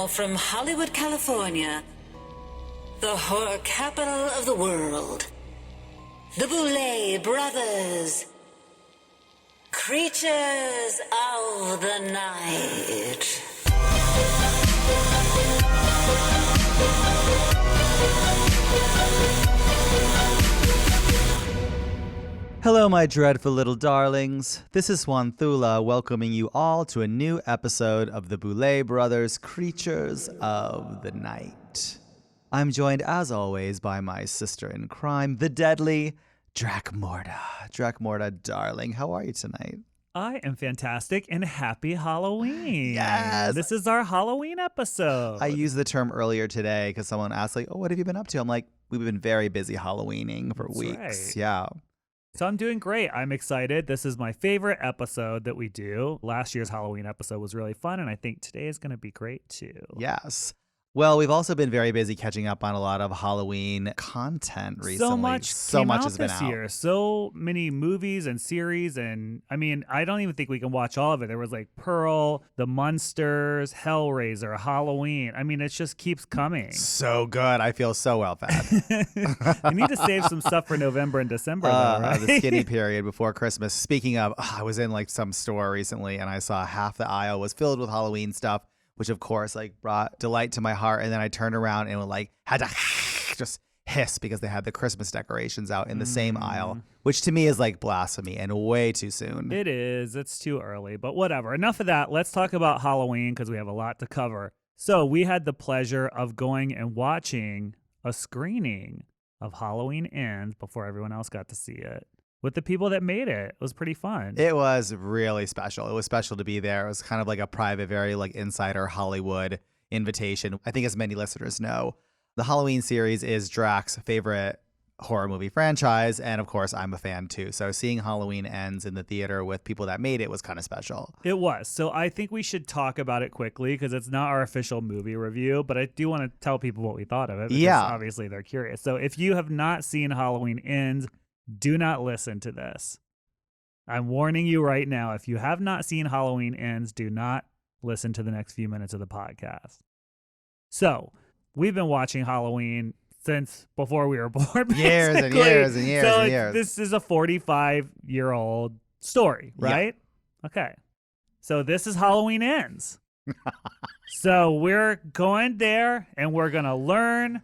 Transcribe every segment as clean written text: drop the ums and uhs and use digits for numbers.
now from Hollywood, California, the horror capital of the world, the Boulet Brothers, creatures of the night. Hello, my dreadful little darlings. This is Juan Thula welcoming you all to a new episode of the Boulet Brothers Creatures of the Night. I'm joined, as always, by my sister in crime, the deadly Dracmorda. Dracmorda, darling, how are you tonight? I am fantastic and happy Halloween. Yes. This is our Halloween episode. I used the term earlier today because someone asked, like, oh, what have you been up to? I'm like, we've been very busy Halloweening for weeks. Right. Yeah. So I'm doing great. I'm excited. This is my favorite episode that we do. Last year's Halloween episode was really fun, and I think today is going to be great too. Yes. Well, we've also been very busy catching up on a lot of Halloween content recently. So much has been this out. year. So many movies and series, and I mean, I don't even think we can watch all of it. There was like Pearl, The Munsters, Hellraiser, Halloween. I mean, it just keeps coming. So good. I feel so well fed. We need to save some stuff for November and December, though, right? The skinny period before Christmas. Speaking of, I was in like some store recently and I saw half the aisle was filled with Halloween stuff, which of course like brought delight to my heart. And then I turned around and like had to just hiss because they had the Christmas decorations out in the same aisle, which to me is like blasphemy and way too soon. It is. It's too early, but whatever. Enough of that. Let's talk about Halloween because we have a lot to cover. So we had the pleasure of going and watching a screening of Halloween Ends before everyone else got to see it with the people that made it. It was pretty fun. It was really special. It was special to be there. It was kind of like a private, very like insider Hollywood invitation. I think as many listeners know, the Halloween series is Drac's favorite horror movie franchise. And of course, I'm a fan too. So seeing Halloween Ends in the theater with people that made it was kind of special. It was. So I think we should talk about it quickly because it's not our official movie review, but I do want to tell people what we thought of it because obviously they're curious. So if you have not seen Halloween Ends, do not listen to this. I'm warning you right now. If you have not seen Halloween Ends, do not listen to the next few minutes of the podcast. So we've been watching Halloween since before we were born. Years and years and years so and years. This is a 45-year-old story, right? Yeah. Okay. So this is Halloween Ends. So we're going there and we're going to learn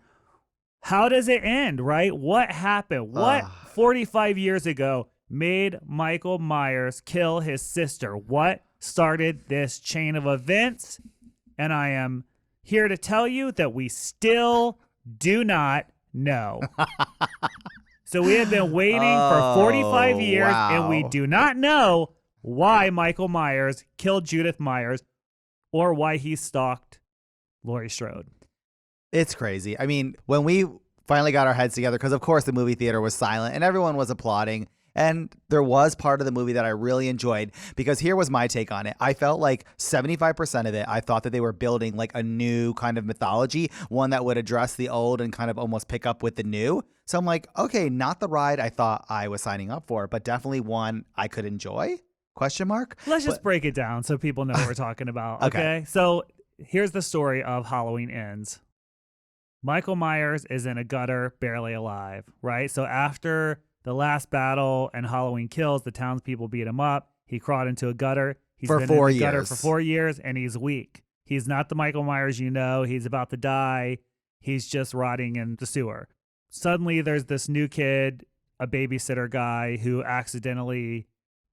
how does it end, right? What happened? What 45 years ago made Michael Myers kill his sister? What started this chain of events? And I am here to tell you that we still do not know. So we have been waiting for 45 years and we do not know why Michael Myers killed Judith Myers or why he stalked Laurie Strode. It's crazy. I mean, when we finally got our heads together, because of course the movie theater was silent and everyone was applauding. And there was part of the movie that I really enjoyed because here was my take on it. I felt like 75% of it, I thought that they were building like a new kind of mythology, one that would address the old and kind of almost pick up with the new. So I'm like, okay, not the ride I thought I was signing up for, but definitely one I could enjoy? Question mark? Let's just break it down so people know what we're talking about. Okay. So here's the story of Halloween Ends. Michael Myers is in a gutter, barely alive, right? So after the last battle and Halloween Kills, the townspeople beat him up. He crawled into a gutter. He's been in the gutter for 4 years, and he's weak. He's not the Michael Myers you know. He's about to die. He's just rotting in the sewer. Suddenly, there's this new kid, a babysitter guy, who accidentally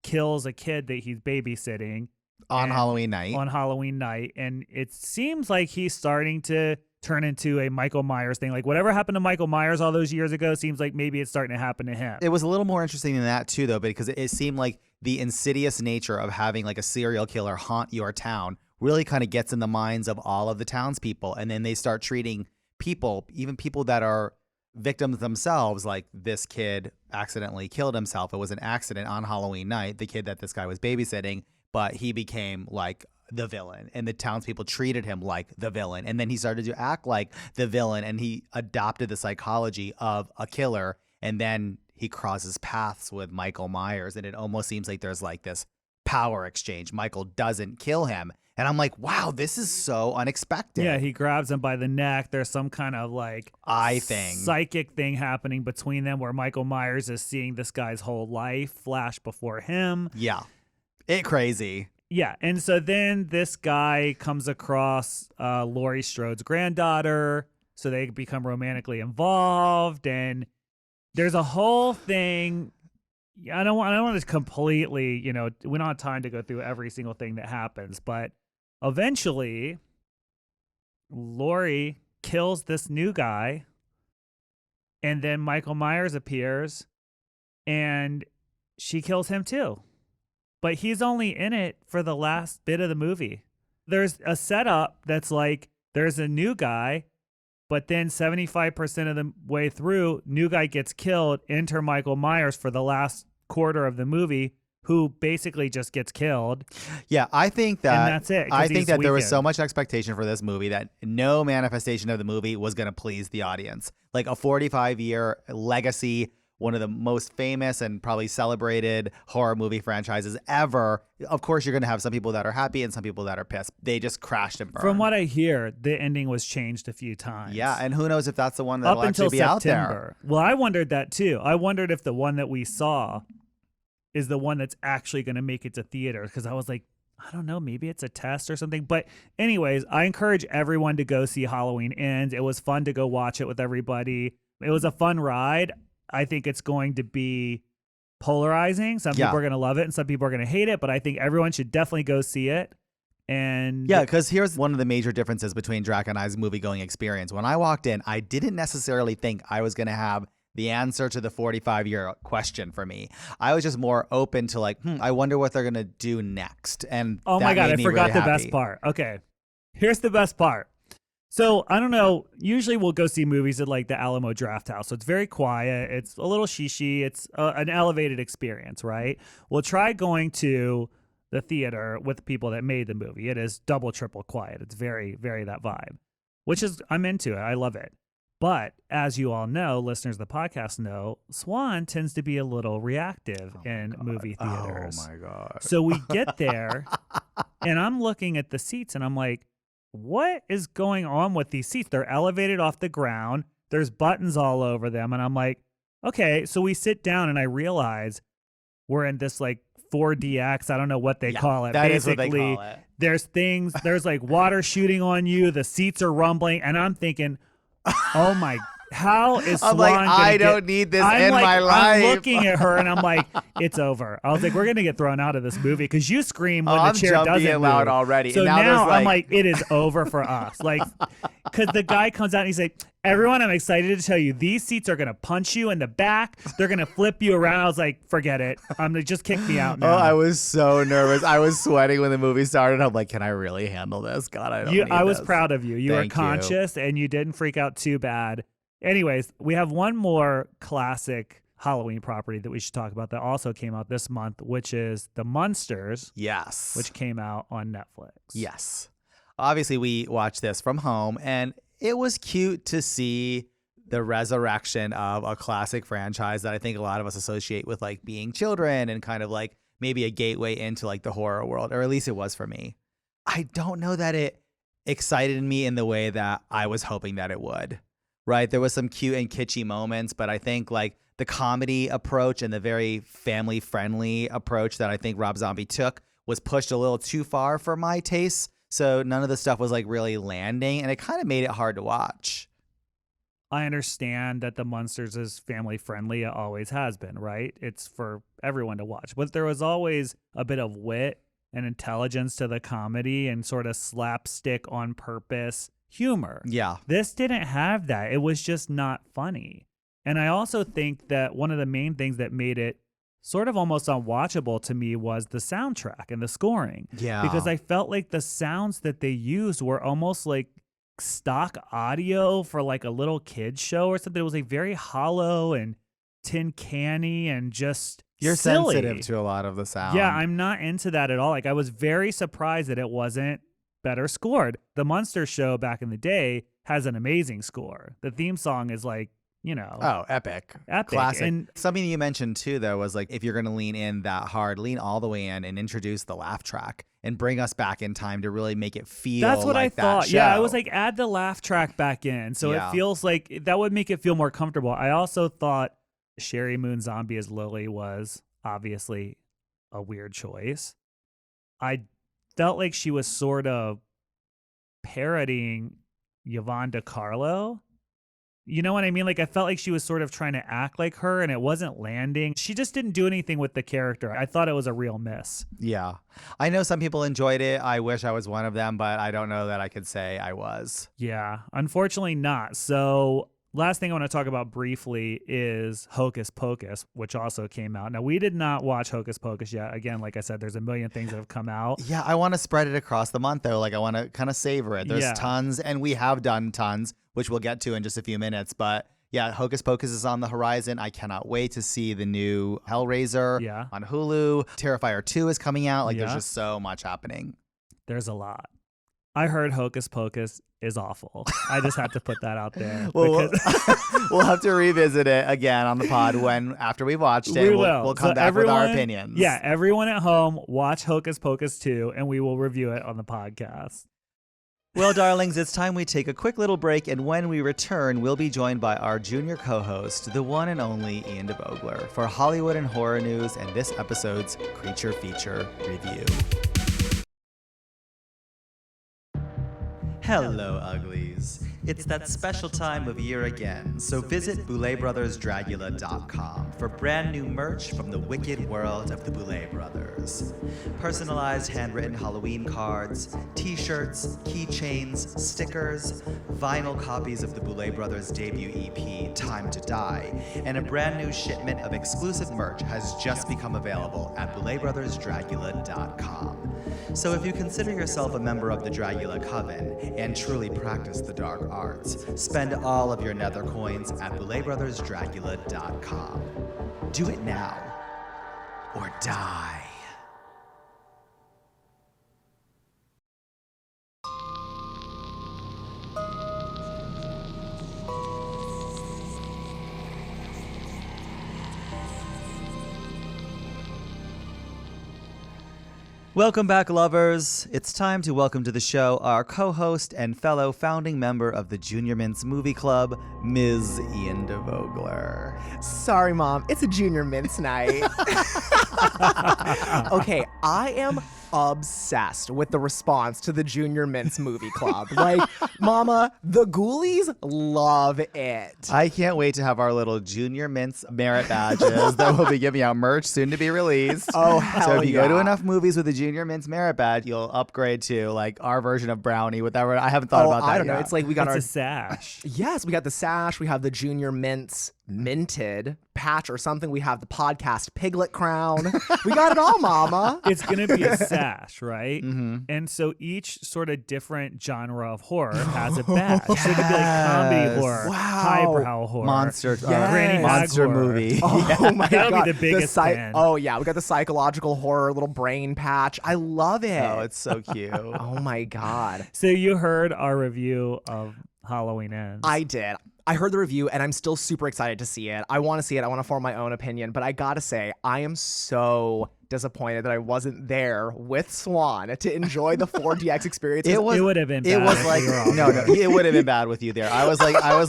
kills a kid that he's babysitting. On Halloween night. On Halloween night. And it seems like he's starting to turn into a Michael Myers thing. Like whatever happened to Michael Myers all those years ago seems like maybe it's starting to happen to him. It was a little more interesting than that too, though, because it seemed like the insidious nature of having like a serial killer haunt your town really kind of gets in the minds of all of the townspeople. And then they start treating people, even people that are victims themselves, like this kid accidentally killed himself. It was an accident on Halloween night, the kid that this guy was babysitting, but he became like the villain, and the townspeople treated him like the villain. And then he started to act like the villain, and he adopted the psychology of a killer. And then he crosses paths with Michael Myers, and it almost seems like there's like this power exchange. Michael doesn't kill him. And I'm like, wow, this is so unexpected. Yeah, he grabs him by the neck. There's some kind of like eye thing, psychic thing happening between them where Michael Myers is seeing this guy's whole life flash before him. Yeah. It crazy. Yeah. And so then this guy comes across Laurie Strode's granddaughter. So they become romantically involved. And there's a whole thing. I don't want to completely, we don't have time to go through every single thing that happens, but eventually, Laurie kills this new guy, and then Michael Myers appears, and she kills him too. But he's only in it for the last bit of the movie. There's a setup that's like, there's a new guy, but then 75% of the way through, new guy gets killed, enter Michael Myers for the last quarter of the movie, who basically just gets killed. Yeah, I think that, and that's it. I think that there was so much expectation for this movie that no manifestation of the movie was going to please the audience. Like a 45-year legacy, one of the most famous and probably celebrated horror movie franchises ever. Of course, you're going to have some people that are happy and some people that are pissed. They just crashed and burned. From what I hear, the ending was changed a few times. Yeah, and who knows if that's the one that'll up until actually be September. out there. Well, I wondered that too. I wondered if the one that we saw is the one that's actually going to make it to theater, because I was like, I don't know, maybe it's a test or something. But anyways, I encourage everyone to go see Halloween Ends. It was fun to go watch it with everybody. It was a fun ride. I think it's going to be polarizing. Some people are going to love it and some people are going to hate it, but I think everyone should definitely go see it. And yeah, because here's one of the major differences between Drac and I's movie-going experience. When I walked in, I didn't necessarily think I was going to have the answer to the 45-year question for me. I was just more open to like, I wonder what they're going to do next. And oh my God, I forgot really the best part. Okay, here's the best part. So I don't know, usually we'll go see movies at like the Alamo Drafthouse. So it's very quiet. It's a little shishy. It's an elevated experience, right? We'll try going to the theater with the people that made the movie. It is double, triple quiet. It's very, very that vibe, which is, I'm into it. I love it. But as you all know, listeners of the podcast know, Swan tends to be a little reactive in movie theaters. Oh my God. So we get there and I'm looking at the seats and I'm like, what is going on with these seats? They're elevated off the ground. There's buttons all over them. And I'm like, okay. So we sit down and I realize we're in this like 4DX. I don't know what they call it. That Basically, is what they call it. There's things, there's like water shooting on you. The seats are rumbling. And I'm thinking, oh my, how is Swan like, gonna I don't need this in like, my life. I'm looking at her and I'm like, it's over. I was like, we're going to get thrown out of this movie because you scream when the chair doesn't move. I'm loud already. So and now I'm like, it is over for us. Like, because the guy comes out and he's like, everyone, I'm excited to tell you, these seats are going to punch you in the back. They're going to flip you around. I was like, forget it. I'm like, just kick me out now. Oh, I was so nervous. I was sweating when the movie started. I'm like, can I really handle this? God, I don't need I was this. proud of you. You were Thank conscious and you didn't freak out too bad. Anyways, we have one more classic Halloween property that we should talk about that also came out this month, which is the Munsters. Yes. Which came out on Netflix. Yes. Obviously, we watched this from home, and it was cute to see the resurrection of a classic franchise that I think a lot of us associate with like being children and kind of like maybe a gateway into like the horror world, or at least it was for me. I don't know that it excited me in the way that I was hoping that it would. Right. There was some cute and kitschy moments, but I think like the comedy approach and the very family friendly approach that I think Rob Zombie took was pushed a little too far for my taste. So none of the stuff was like really landing, and it kind of made it hard to watch. I understand that the Munsters is family friendly. It always has been, right? It's for everyone to watch. But there was always a bit of wit and intelligence to the comedy and sort of slapstick on purpose humor. Yeah. This didn't have that. It was just not funny. And I also think that one of the main things that made it sort of almost unwatchable to me was the soundtrack and the scoring. Yeah. Because I felt like the sounds that they used were almost like stock audio for like a little kid's show or something. It was like very hollow and tin canny and just You're silly. sensitive to a lot of the sound. Yeah, I'm not into that at all. Like I was very surprised that it wasn't better scored. The Munsters show back in the day has an amazing score. The theme song is like Oh, epic. Classic. And something you mentioned too, though, was like if you're going to lean in that hard, lean all the way in and introduce the laugh track and bring us back in time to really make it feel that's what like I thought. That show. Yeah, I was like, add the laugh track back in. So Yeah. it feels like that would make it feel more comfortable. I also thought Sherry Moon Zombie as Lily was obviously a weird choice. I felt like she was sort of parodying Yvonne DiCarlo. You know what I mean? Like, I felt like she was sort of trying to act like her and it wasn't landing. She just didn't do anything with the character. I thought it was a real miss. Yeah. I know some people enjoyed it. I wish I was one of them, but I don't know that I could say I was. Yeah, unfortunately not. So last thing I want to talk about briefly is Hocus Pocus, which also came out. Now, we did not watch Hocus Pocus yet. Again, like I said, there's a million things that have come out. Yeah, I want to spread it across the month, though. Like, I want to kind of savor it. There's Yeah. tons, and we have done tons, which we'll get to in just a few minutes. But yeah, Hocus Pocus is on the horizon. I cannot wait to see the new Hellraiser on Hulu. Terrifier 2 is coming out. Like, there's just so much happening. There's a lot. I heard Hocus Pocus is awful. I just have to put that out there. Well, we'll have to revisit it again on the pod after we've watched it. We'll come back with our opinions. Yeah, everyone at home, watch Hocus Pocus 2, and we will review it on the podcast. Well, darlings, it's time we take a quick little break, and when we return, we'll be joined by our junior co-host, the one and only Ian DeVogler, for Hollywood and horror news and this episode's Creature Feature review. Hello, uglies. It's that special time of year again, so visit BouletBrothersDragula.com for brand new merch from the wicked world of the Boulet Brothers. Personalized handwritten Halloween cards, t-shirts, keychains, stickers, vinyl copies of the Boulet Brothers debut EP, Time to Die, and a brand new shipment of exclusive merch has just become available at BouletBrothersDragula.com. So if you consider yourself a member of the Dragula Coven and truly practice the dark arts, spend all of your nether coins at BouletBrothersDragula.com. Do it now, or die. Welcome back, lovers. It's time to welcome to the show our co-host and fellow founding member of the Junior Mints Movie Club, Ms. Ian DeVogler. Sorry, Mom. It's a Junior Mints night. Okay, I am obsessed with the response to the Junior Mints Movie Club. Like, Mama, the ghoulies love it. I can't wait to have our little Junior Mints merit badges that we'll be giving out merch soon to be released. Oh, hell So if you yeah. go to enough movies with a Junior Mints merit badge, you'll upgrade to like our version of brownie, whatever. I haven't thought about that I don't know. yet. It's like we got It's our a sash. Yes, we got the sash. We have the Junior Mints minted patch or something. We have the podcast piglet crown. We got it all, Mama. It's going to be a sash, right? Mm-hmm. And so each sort of different genre of horror has a badge. So it could be like comedy horror, Wow. highbrow horror, Monster, Granny Mag monster horror. movie. Oh my That'll God. be the biggest fan. Oh yeah, we got the psychological horror little brain patch. I love it. Oh, it's so cute. Oh my God. So you heard our review of Halloween Ends. I did. I heard the review and I'm still super excited to see it. I want to see it. I want to form my own opinion, but I gotta say, I am so disappointed that I wasn't there with Swan to enjoy the 4DX experience. it would have been bad. It was if like we were all no, there. it would have been bad with you there. I was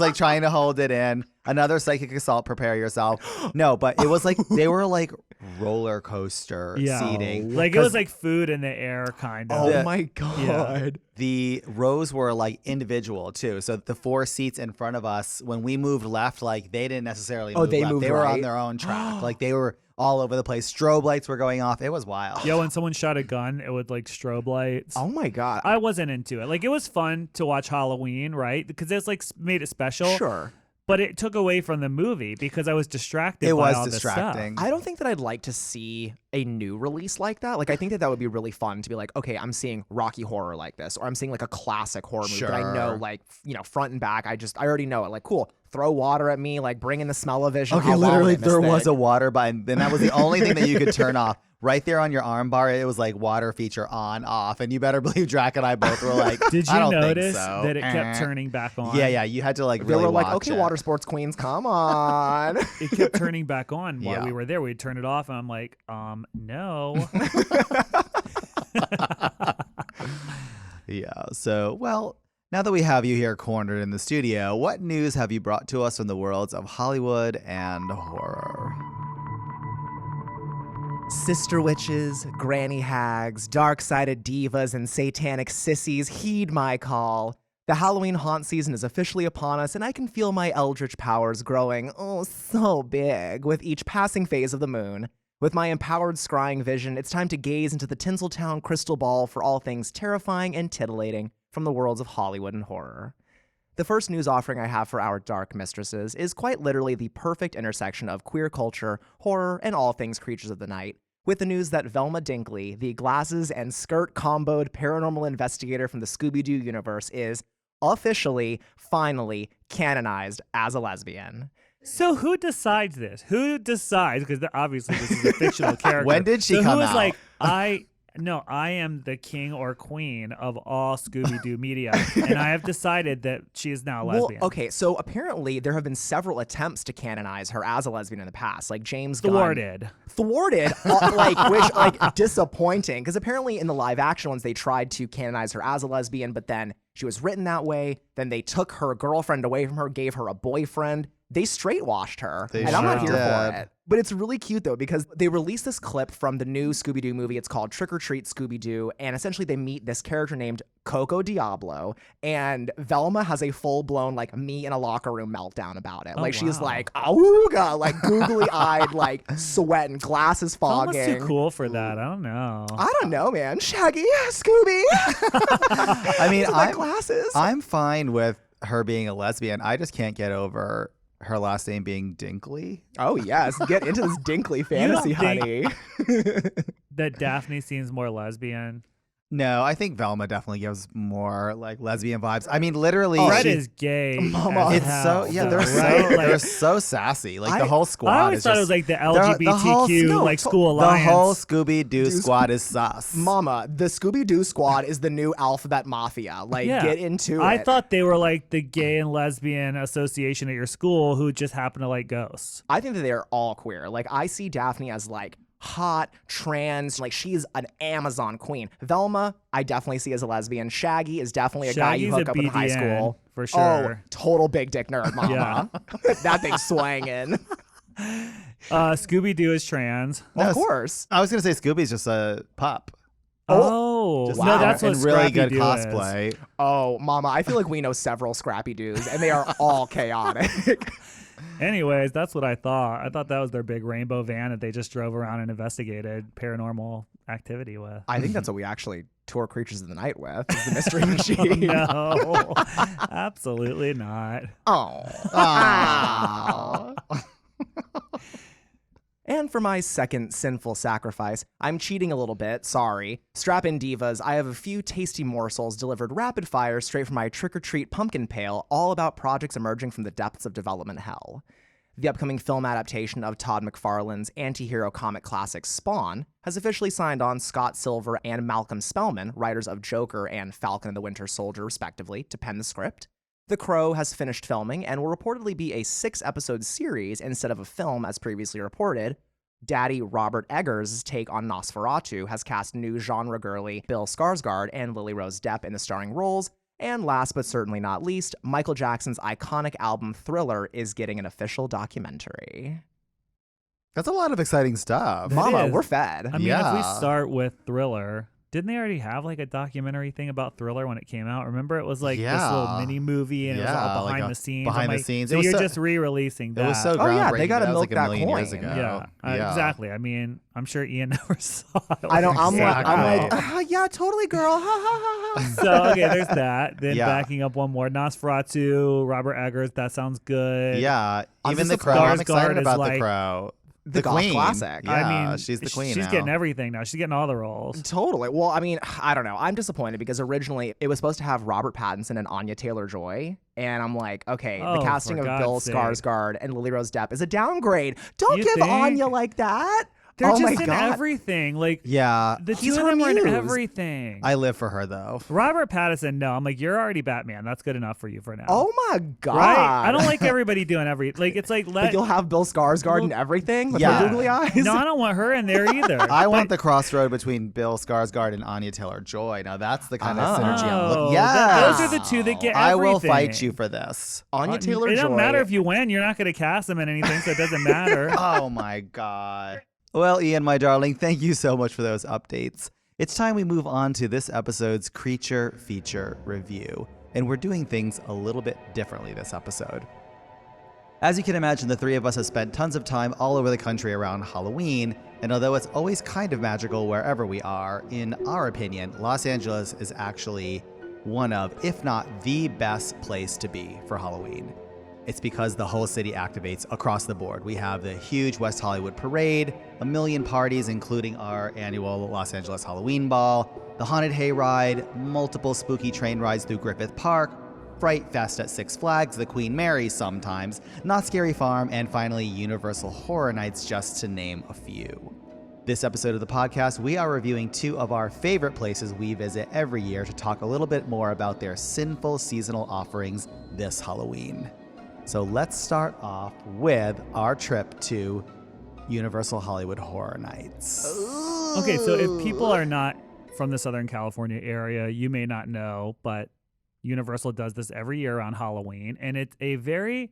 like trying to hold it in. Another psychic assault. Prepare yourself. No, but it was like they were like roller coaster seating. Like it was like food in the air, kind of. Oh my God. The rows were like individual too. So the 4 seats in front of us, when we moved left, like they didn't necessarily move they left. moved They were on right? their own track. Like they were all over the place. Strobe lights were going off. It was wild. Yeah, when someone shot a gun, it would like strobe lights. Oh my God. I wasn't into it. Like it was fun to watch Halloween, right? Because it's like made it special. Sure. But it took away from the movie because I was distracted. It by was all distracting. The stuff. I don't think that I'd like to see a new release like that. Like, I think that that would be really fun to be like, okay, I'm seeing Rocky Horror like this, or I'm seeing like a classic horror movie that I know, Sure. like, you know, front and back. I already know it. Like, cool, throw water at me, like, bring in the smell-o-vision. Okay, I'll literally, vomit this there was thing. a water button. Then that was the only thing that you could turn off. right there on your arm bar, it was like water feature on, off. And you better believe Drac and I both were like, Did I you don't think notice so. that it kept turning back on? Yeah. You had to like They really were like, watch okay, it. water sports queens, come on. It kept turning back on while Yeah. we were there. We'd turn it off, and I'm like, no. Yeah. So, well, now that we have you here cornered in the studio, what news have you brought to us from the worlds of Hollywood and horror? Sister witches, granny hags, dark-sided divas, and satanic sissies, heed my call. The Halloween haunt season is officially upon us, and I can feel my eldritch powers growing, oh, so big, with each passing phase of the moon. With my empowered scrying vision, it's time to gaze into the Tinseltown crystal ball for all things terrifying and titillating from the worlds of Hollywood and horror. The first news offering I have for our dark mistresses is quite literally the perfect intersection of queer culture, horror, and all things creatures of the night, with the news that Velma Dinkley, the glasses and skirt comboed paranormal investigator from the Scooby Doo universe, is officially, finally, canonized as a lesbian. So who decides this? Who decides? Because obviously this is a fictional character. When did she so come who is out? like, I am the king or queen of all Scooby-Doo media, and I have decided that she is now a lesbian. Well, okay, so apparently there have been several attempts to canonize her as a lesbian in the past, like James Gunn. Thwarted. Disappointing, because apparently in the live action ones they tried to canonize her as a lesbian, but then she was written that way. Then they took her girlfriend away from her, gave her a boyfriend. They straight washed her, They and I'm not sure here did. for it. But it's really cute though, because they released this clip from the new Scooby Doo movie. It's called Trick or Treat Scooby Doo, and essentially they meet this character named Coco Diablo, and Velma has a full blown like me in a locker room meltdown about it. Oh, Like she's wow. like awooga, like googly eyed, like sweating, glasses Almost fogging. too cool for that. I don't know. I don't know, man. Shaggy, Scooby. I mean, With my glasses. I'm fine with her being a lesbian. I just can't get over her last name being Dinkley. Oh yes, get into this Dinkley fantasy, honey. That Daphne seems more lesbian. No, I think Velma definitely gives more like lesbian vibes. I mean, literally, Fred she- is gay. Mama. as it's hell, so yeah. though, They're right? so Like, they're so sassy. Like the I- whole squad. I always is thought just, it was like the the whole- LGBTQ no, like school the alliance. whole Scooby Doo squad is sus. Mama, the Scooby Doo squad is the new alphabet mafia. Like, Yeah. get into I it. thought they were like the gay and lesbian association at your school who just happen to like ghosts. I think that they are all queer. Like, I see Daphne as like hot, trans, like she's an Amazon queen. Velma, I definitely see as a lesbian. Shaggy is definitely a guy you Shaggy's hook a up in high BDN, school. for sure. Oh, total big dick nerd, mama. That thing's swanging. Scooby Doo is trans. Of course. I was gonna say Scooby's just a pup. Oh, Just no, that's what and really good Scrappy-Doo is. cosplay. Oh, mama, I feel like we know several Scrappy Doos, and they are all chaotic. Anyways, that's what I thought. I thought that was their big rainbow van that they just drove around and investigated paranormal activity with. I think that's what we actually tour Creatures of the Night with, is the Mystery Machine. No, absolutely not. Oh. Aw. And for my second sinful sacrifice, I'm cheating a little bit, sorry. Strap in divas, I have a few tasty morsels delivered rapid fire straight from my trick-or-treat pumpkin pail, all about projects emerging from the depths of development hell. The upcoming film adaptation of Todd McFarlane's anti-hero comic classic Spawn has officially signed on Scott Silver and Malcolm Spellman, writers of Joker and Falcon and the Winter Soldier respectively, to pen the script. The Crow has finished filming and will reportedly be a 6-episode series instead of a film as previously reported. Daddy Robert Eggers' take on Nosferatu has cast new genre girly Bill Skarsgård and Lily Rose Depp in the starring roles. And last but certainly not least, Michael Jackson's iconic album Thriller is getting an official documentary. That's a lot of exciting stuff. That Mama, is. we're fed. I mean, if we Yeah. start with Thriller, didn't they already have like a documentary thing about Thriller when it came out? Remember, it was like this little Yeah. mini movie and it was Yeah, all like behind a the scenes. behind I'm the like, scenes. So It was you're so- just re-releasing that. It was so Oh, yeah, groundbreaking. they gotta That was milk like a that million years coin. ago. Yeah, exactly. I mean, I'm sure Ian never saw it. I don't. I'm like, Exactly. yeah, totally, girl. Ha ha ha ha. So okay, there's that. Then Yeah. backing up one more, Nosferatu, Robert Eggers. That sounds good. Yeah, I'm even just the a Crow. I'm Skarsgård excited is about the like- Crow. The goth queen. classic. Yeah, I mean, she's the queen She's now. getting everything now. She's getting all the roles. Totally. Well, I mean, I don't know. I'm disappointed because originally it was supposed to have Robert Pattinson and Anya Taylor-Joy, and I'm like, okay, Oh, the casting for of Bill God's sake. Skarsgård and Lily Rose Depp is a downgrade. Don't You give think? Anya like that. They're Oh my just in God. everything. Like, Yeah. the He's two of her them are in muse. everything. I live for her though. Robert Pattinson, no. I'm like, you're already Batman. That's good enough for you for now. Oh my God. right? I don't like everybody doing like it's like Like you'll have Bill Skarsgård and everything with Yeah. her googly eyes. No, I don't want her in there either. I want the crossroad between Bill Skarsgård and Anya Taylor-Joy. Now that's the kind of synergy I'm Oh, looking. Yeah, those are the two that get I will everything. fight you for this. Anya It Taylor-Joy. doesn't matter if you win. You're not going to cast them in anything, so it doesn't matter. Oh my God. Well, Ian, my darling, thank you so much for those updates. It's time we move on to this episode's creature feature review. And we're doing things a little bit differently this episode. As you can imagine, the three of us have spent tons of time all over the country around Halloween. And although it's always kind of magical wherever we are, in our opinion, Los Angeles is actually one of, if not the best place to be for Halloween. It's because the whole city activates across the board. We have the huge West Hollywood parade, a million parties, including our annual Los Angeles Halloween Ball, the Haunted Hayride, multiple spooky train rides through Griffith Park, Fright Fest at Six Flags, the Queen Mary sometimes, Not Scary Farm, and finally Universal Horror Nights, just to name a few. This episode of the podcast, we are reviewing two of our favorite places we visit every year to talk a little bit more about their sinful seasonal offerings this Halloween. So let's start off with our trip to Universal Hollywood Horror Nights. Okay, so if people are not from the Southern California area, you may not know, but Universal does this every year around Halloween, and it's a very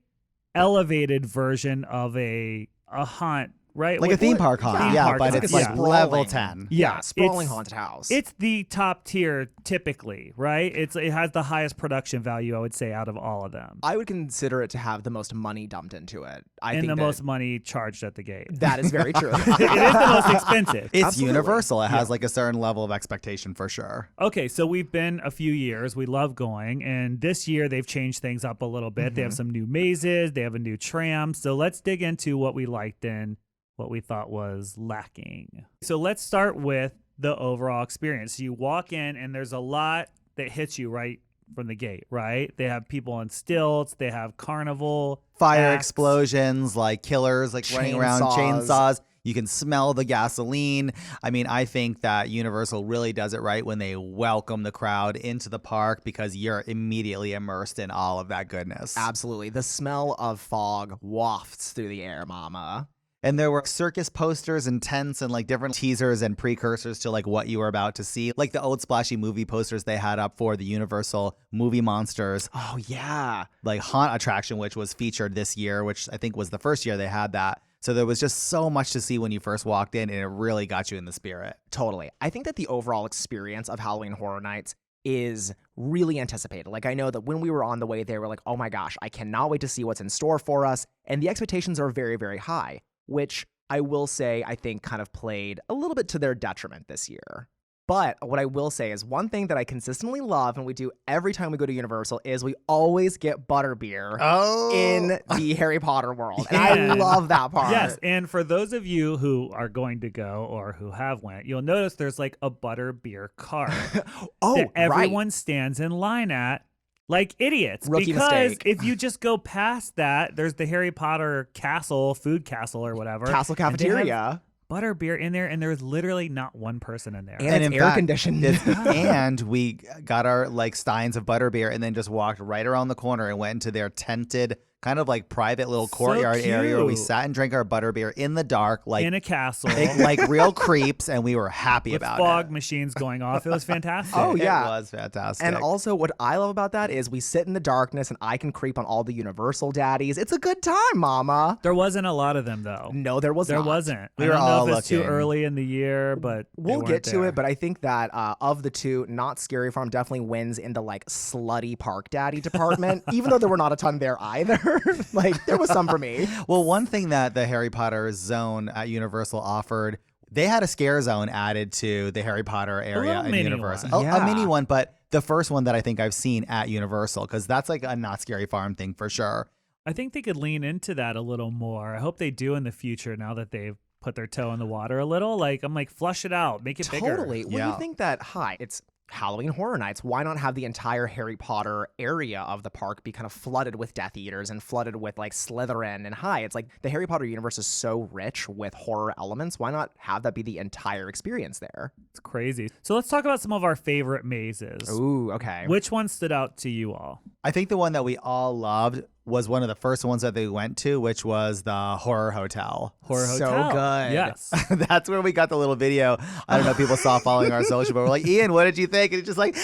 elevated version of a haunt, right? Like a theme park haunt, Theme yeah, park. but it's like sprawling. level 10. Yeah, sprawling it's- haunted house. It's the top tier typically, right? It has the highest production value, I would say, out of all of them. I would consider it to have the most money dumped into it. I And think the that most money charged at the gate. that is very true. It is the most expensive. It's Absolutely. Universal. It has like a certain level of expectation for sure. Okay, so we've been a few years. We love going. And this year they've changed things up a little bit. They have some new mazes. They have a new tram. So let's dig into what we liked and what we thought was lacking. So let's start with the overall experience. You walk in and there's a lot that hits you right from the gate, right? They have people on stilts. They have carnival. Fire acts. explosions, like killers, like running around, chainsaws. You can smell the gasoline. I mean, I think that Universal really does it right when they welcome the crowd into the park because you're immediately immersed in all of that goodness. Absolutely. The smell of fog wafts through the air, mama. And there were circus posters and tents and like different teasers and precursors to like what you were about to see. Like the old splashy movie posters they had up for the Universal movie Munsters, Oh, yeah. like haunt attraction, which was featured this year, which I think was the first year they had that. So there was just so much to see when you first walked in, and it really got you in the spirit. Totally. I think that the overall experience of Halloween Horror Nights is really anticipated. Like, I know that when we were on the way there, we're like, oh my gosh, I cannot wait to see what's in store for us. And the expectations are very, very high, which I will say I think kind of played a little bit to their detriment this year. But what I will say is one thing that I consistently love and we do every time we go to Universal is we always get butterbeer in the Harry Potter world. And I Yeah. love that part. Yes, and for those of you who are going to go or who have went, you'll notice there's like a butterbeer cart Oh, that everyone right. stands in line at like idiots. Rookie because mistake. if you just go past that, there's the Harry Potter castle, food castle or whatever. Castle and they have cafeteria. butterbeer in there, and there's literally not one person in there. And it's in air conditioned. and we got our like steins of butterbeer and then just walked right around the corner and went into their tented kind of like private little courtyard area where we cute. sat and drank our butterbeer in the dark, like in a castle like real creeps, and we were happy with about fog it. machines going off. It was fantastic. Oh, yeah. It was fantastic. And also, what I love about that is we sit in the darkness and I can creep on all the Universal daddies. It's a good time, mama. There wasn't a lot of them though. No, there was There not. wasn't. We I were don't know all if it's too looking. early in the year, but they We'll weren't get to there. it, but I think that of the two, Not Scary Farm definitely wins in the like slutty park daddy department, even though there were not a ton there either. Like, there was some for me. Well, one thing that the Harry Potter zone at Universal offered, they had a scare zone added to the Harry Potter area little at mini Universal. one. A mini Yeah. one, but the first one that I think I've seen at Universal, because that's like a Not Scary Farm thing for sure. I think they could lean into that a little more. I hope they do in the future now that they've put their toe in the water a little. Like, I'm like, flush it out, make it bigger. Totally. Well, Yeah. you think that, it's Halloween Horror Nights. Why not have the entire Harry Potter area of the park be kind of flooded with Death Eaters and flooded with like Slytherin and Hi? It's like the Harry Potter universe is so rich with horror elements. Why not have that be the entire experience there? It's crazy. So let's talk about some of our favorite mazes. Ooh, okay. Which one stood out to you all? I think the one that we all loved was one of the first ones that they went to, which was the Horror Hotel. Horror So Hotel. good. Yes. That's where we got the little video. I don't know if people saw following our social, but we're like, Ian, what did you think? And it's just like,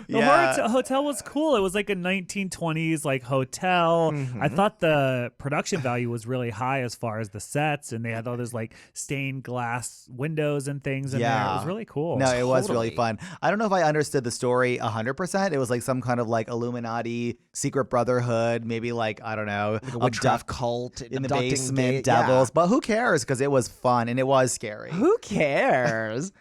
The Horror Hotel was cool. It was like a 1920s like hotel. I thought the production value was really high as far as the sets, and they had all those like stained glass windows and things in there. It was really cool. No, it was really Totally. fun. I don't know if I understood the story 100%. It was like some kind of like Illuminati secret brotherhood, maybe like, I don't know, Like a witchcraft cult in the abducting basement, yeah. devils. But who cares? Because it was fun and it was scary. Who cares?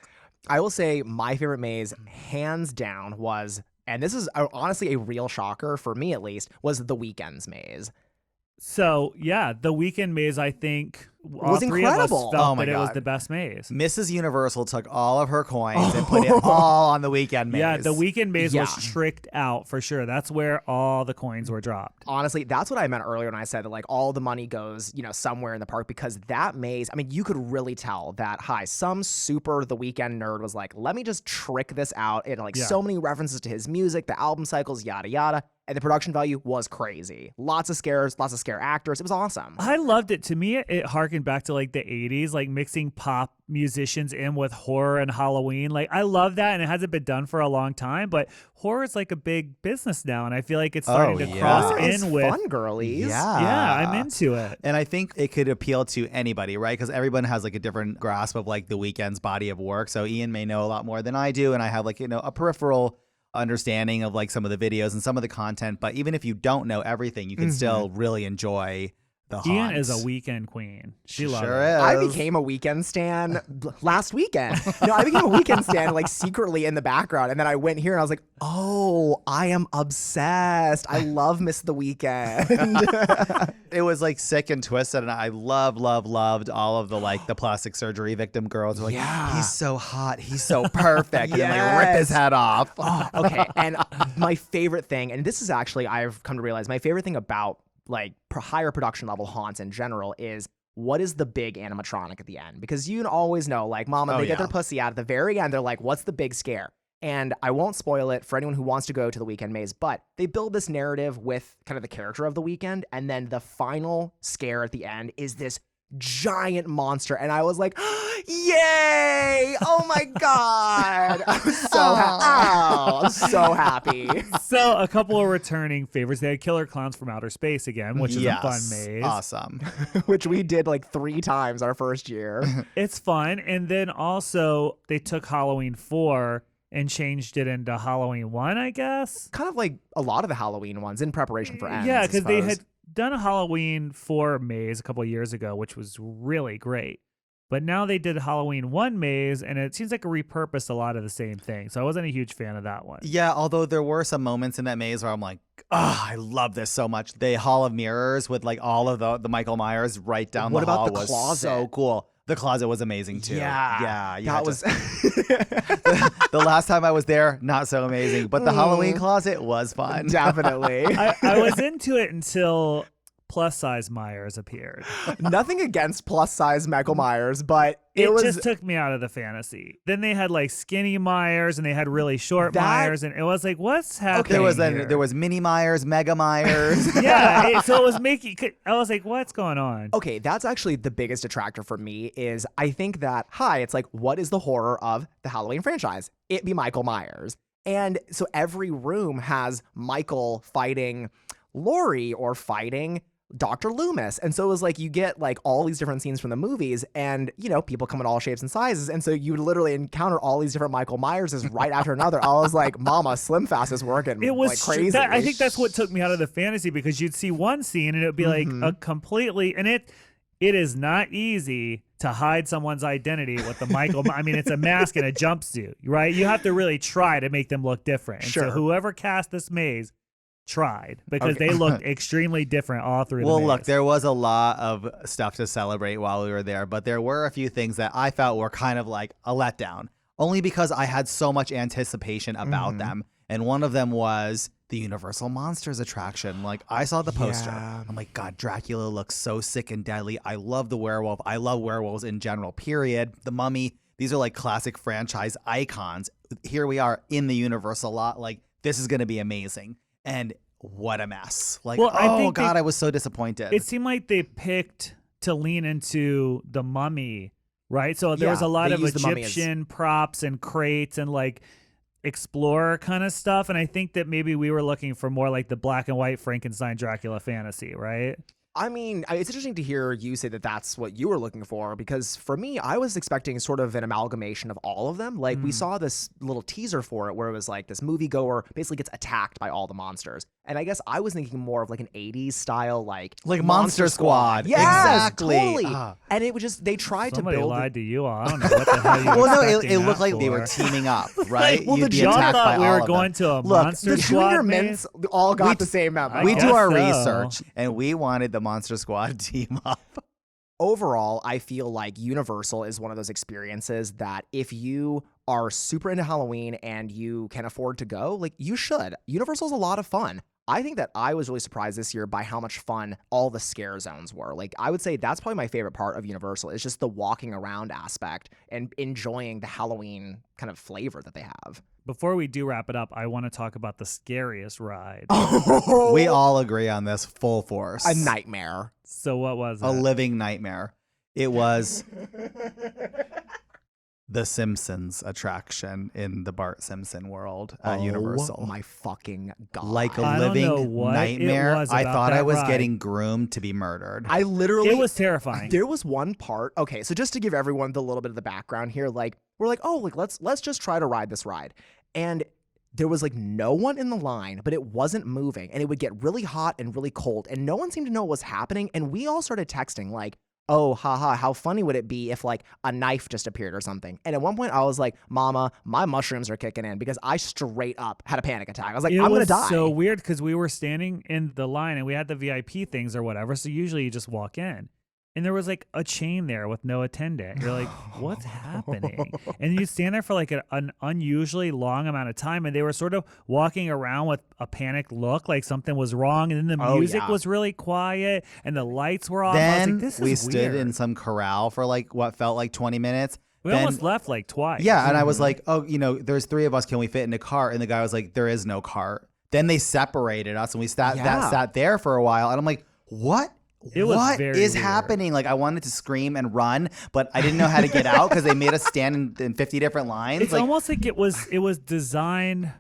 I will say my favorite maze, hands down, was, and this is honestly a real shocker for me at least, was the Weekend's maze. So yeah, the Weekend maze, I think all Was three incredible. of us felt Oh my that it was God. the best maze. Mrs. Universal took all of her coins and put it all on the Weekend maze. Yeah, the Weekend maze was Yeah. tricked out for sure. That's where all the coins were dropped. Honestly, that's what I meant earlier when I said that like all the money goes, somewhere in the park, because that maze, I mean, you could really tell that, some super The Weeknd nerd was like, let me just trick this out. It had like Yeah. so many references to his music, the album cycles, yada, yada. And the production value was crazy. Lots of scares, lots of scare actors. It was awesome. I loved it. To me, it harkened back to like the 80s, like mixing pop musicians in with horror and Halloween. Like I love that, and it hasn't been done for a long time, but horror is like a big business now, and I feel like it's starting to yeah. cross It's in with fun, girlies. Yeah, I'm into it. And I think it could appeal to anybody, right? Because everyone has like a different grasp of like the Weekend's body of work. So Ian may know a lot more than I do, and I have like, a peripheral understanding of like some of the videos and some of the content. But even if you don't know everything, you can still really enjoy the haunt. Ian is a Weekend queen. She loves Sure it. is. I became a Weekend stan last weekend. No, I became a Weekend stan like secretly in the background. And then I went here and I was like, oh, I am obsessed. I love Miss the Weekend. It was like sick and twisted, and I loved all of the like the plastic surgery victim girls. Who were like, Yeah. he's so hot, he's so perfect, and then like rip his Yes. head off. Okay. And my favorite thing, and this is actually, I've come to realize, my favorite thing about like higher production level haunts in general is what is the big animatronic at the end? Because you always know, like, mama, Oh, they get yeah. their pussy out at the very end. They're like, what's the big scare? And I won't spoil it for anyone who wants to go to the Weekend maze, but they build this narrative with kind of the character of the Weekend. And then the final scare at the end is this giant monster. And I was like, yay! Oh my God. I'm so happy. So a couple of returning favorites. They had Killer Clowns from Outer Space again, which is a fun maze. Awesome. Which we did like 3 times our first year. It's fun. And then also they took Halloween 4 and changed it into Halloween 1, I guess. Kind of like a lot of the Halloween ones in preparation for ends. Yeah, I because they suppose. had done a Halloween 4 maze a couple of years ago, which was really great. But now they did Halloween 1 maze, and it seems like it repurposed a lot of the same thing. So I wasn't a huge fan of that one. Yeah, although there were some moments in that maze where I'm like, I love this so much. The Hall of Mirrors with like all of the Michael Myers right down What the hall about the was closet? so cool. The closet was amazing too. Yeah. you That had was. the last time I was there, not so amazing, but the Halloween closet was fun. Definitely. I was into it until plus size Myers appeared. Nothing against plus size Michael Myers, but It was. just took me out of the fantasy. Then they had like skinny Myers and they had really short That- Myers, and it was like, what's happening? There was Mini Myers, Mega Myers. So it was making. I was like, what's going on? Okay, that's actually the biggest detractor for me is I think that, it's like, what is the horror of the Halloween franchise? It be Michael Myers. And so every room has Michael fighting Laurie or fighting Dr. Loomis. And so it was like you get like all these different scenes from the movies and, people come in all shapes and sizes. And so you would literally encounter all these different Michael Myerses right after another. I was like, mama, Slim Fast is working It was like crazy. I think that's what took me out of the fantasy, because you'd see one scene and it would be like a completely, and it is not easy to hide someone's identity with the Michael. I mean, it's a mask and a jumpsuit, right? You have to really try to make them look different. And Sure. so whoever cast this maze tried because they looked extremely different all through the Well, maze. look, there was a lot of stuff to celebrate while we were there, but there were a few things that I felt were kind of like a letdown, only because I had so much anticipation about them. And one of them was the Universal Monsters attraction. Like, I saw the poster. Yeah. I'm like, God, Dracula looks so sick and deadly. I love the werewolf. I love werewolves in general, period. The Mummy. These are like classic franchise icons. Here we are in the Universal lot. Like, this is going to be amazing. And what a mess. Like, Well, I oh, think God, I was so disappointed. It seemed like they picked to lean into the Mummy, right? So there was a lot they of used the Mummy as- Egyptian props and crates and like explorer kind of stuff. And I think that maybe we were looking for more like the black and white Frankenstein Dracula fantasy, right? I mean, it's interesting to hear you say that that's what you were looking for, because for me, I was expecting sort of an amalgamation of all of them. Like, we saw this little teaser for it where it was like this moviegoer basically gets attacked by all the monsters. And I guess I was thinking more of like an 80s style, like Monster Squad. Yes, Exactly. totally. Ah. And it was just, they tried Somebody to build lied to you. I don't know what the hell you were Well, no, expecting it that looked like they for. were teaming up, right? well, You'd the be Y'all attacked by thought we all were of going them. to a Look, Monster the Squad junior maze? mints all got the same memo. I We do guess our so. research, and we wanted the Monster Squad team up. Overall, I feel like Universal is one of those experiences that if you are super into Halloween and you can afford to go, like, you should. Universal's a lot of fun. I think that I was really surprised this year by how much fun all the scare zones were. Like, I would say that's probably my favorite part of Universal is just the walking around aspect and enjoying the Halloween kind of flavor that they have. Before we do wrap it up, I want to talk about the scariest ride. We all agree on this full force. A nightmare. So what was it? A living nightmare. It was the Simpsons attraction in the Bart Simpson world at Universal. Oh my fucking God. Like a I don't know living what it nightmare. was I about thought I that was ride. getting groomed to be murdered. I literally It was terrifying. There was one part. Okay, so just to give everyone the little bit of the background here, like, we're like, oh, like let's just try to ride this ride. And there was like no one in the line, but it wasn't moving, and it would get really hot and really cold, and no one seemed to know what was happening. And we all started texting like, oh, haha, how funny would it be if like a knife just appeared or something? And at one point I was like, Mama, my mushrooms are kicking in, because I straight up had a panic attack. I was like, It I'm gonna was die. so weird because we were standing in the line and we had the VIP things or whatever. So usually you just walk in. And there was like a chain there with no attendant. You're like, what's happening? And you stand there for like an unusually long amount of time. And they were sort of walking around with a panicked look, like something was wrong. And then the music was really quiet and the lights were off. I was Then like, this is we stood weird. in some corral for like what felt like 20 minutes. We Then- almost left like twice. Yeah, and I was like, oh, there's three of us. Can we fit in a cart? And the guy was like, there is no cart. Then they separated us, and we sat there for a while. And I'm like, what? It was What very is weird. happening? Like, I wanted to scream and run, but I didn't know how to get out because they made us stand in 50 different lines. It's almost like it was designed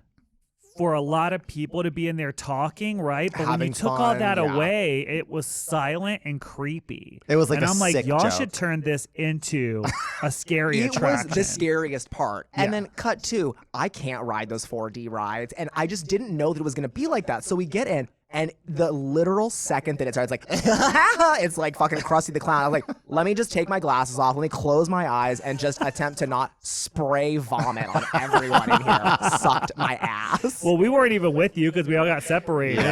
for a lot of people to be in there talking, right? But when you Having took all fun, that yeah. away, it was silent and creepy. It was like and a I'm like, sick y'all joke. should turn this into a scary It attraction. was the scariest part. And Yeah. then cut to, I can't ride those 4D rides. And I just didn't know that it was going to be like that. So we get in, and the literal second that it starts, like, it's like fucking Krusty the Clown. I was like, let me just take my glasses off. Let me close my eyes and just attempt to not spray vomit on everyone in here. Sucked my ass. Well, we weren't even with you because we all got separated